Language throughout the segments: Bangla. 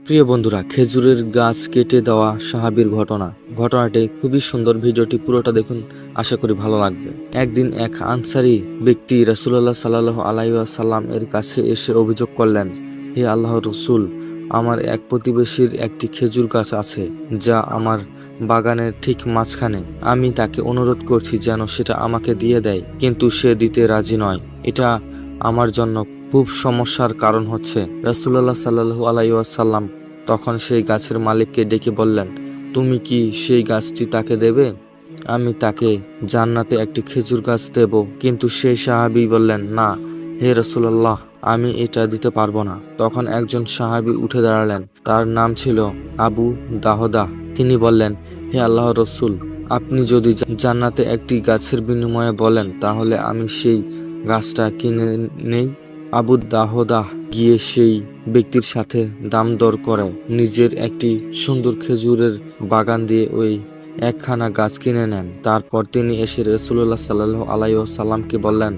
প্রিয় বন্ধুরা, খেজুরের গাছ কেটে দেওয়া সাহাবীর ঘটনাটি খুবই সুন্দর। ভিডিওটি পুরোটা দেখুন, আশা করি ভালো লাগবে। একদিন এক আনসারী ব্যক্তি রাসূলুল্লাহ সাল্লাল্লাহু আলাইহি ওয়াসাল্লাম এর কাছে এসে অভিযোগ করলেন, হে আল্লাহর রাসূল, আমার এক প্রতিবেশীর একটি খেজুর গাছ আছে যা আমার বাগানের ঠিক মাঝখানে। আমি তাকে অনুরোধ করছি যেন সেটা আমাকে দিয়ে দেয়, কিন্তু সে দিতে রাজি নয়। এটা আমার জন্য খুব সমস্যার কারণ হচ্ছে। রাসূলুল্লাহ সাল্লাল্লাহু আলাইহি ওয়াসাল্লাম তখন সেই গাছের মালিককে ডেকে বললেন, তুমি কি সেই গাছটি তাকে দেবে? আমি তাকে জান্নাতে একটি খেজুর গাছ দেব। কিন্তু সেই সাহাবী বললেন, না হে রাসূলুল্লাহ, আমি এটা দিতে পারবো না। তখন একজন সাহাবী উঠে দাঁড়ালেন, তার নাম ছিল আবু দাহদাহ। তিনি বললেন, হে আল্লাহর রাসূল, আপনি যদি জান্নাতে একটি গাছের বিনিময়ে বলেন তাহলে আমি সেই গাছটা কিনে নেই। আবু দাহদাহ গিয়ে সেই ব্যক্তির সাথে দাম দর করে নিজের একটি সুন্দর খেজুরের বাগান দিয়ে ওই একখানা গাছ কিনে নেন। তারপর তিনি এসে রাসূলুল্লাহ সাল্লাল্লাহু আলাইহি ওয়াসাল্লামকে বললেন,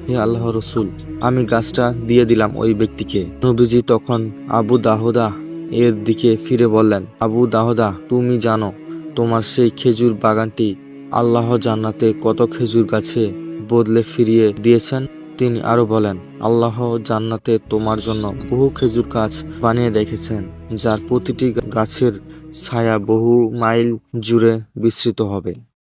হে আল্লাহর রাসূল, আমি গাছটা দিয়ে দিলাম ওই ব্যক্তিকে। নবীজি তখন আবু দাহদাহ এর দিকে ফিরে বললেন, আবু দাহদাহ, তুমি জানো তোমার সেই খেজুর বাগানটি আল্লাহ জান্নাতে কত খেজুর গাছে বদলে ফিরিয়ে দিয়েছেন? তিনি আরো বলেন, আল্লাহ জান্নাতে তোমার জন্য বহু খেজুর গাছ বানিয়ে রেখেছেন, যার প্রতিটি গাছের ছায়া বহু মাইল জুড়ে বিস্তৃত হবে।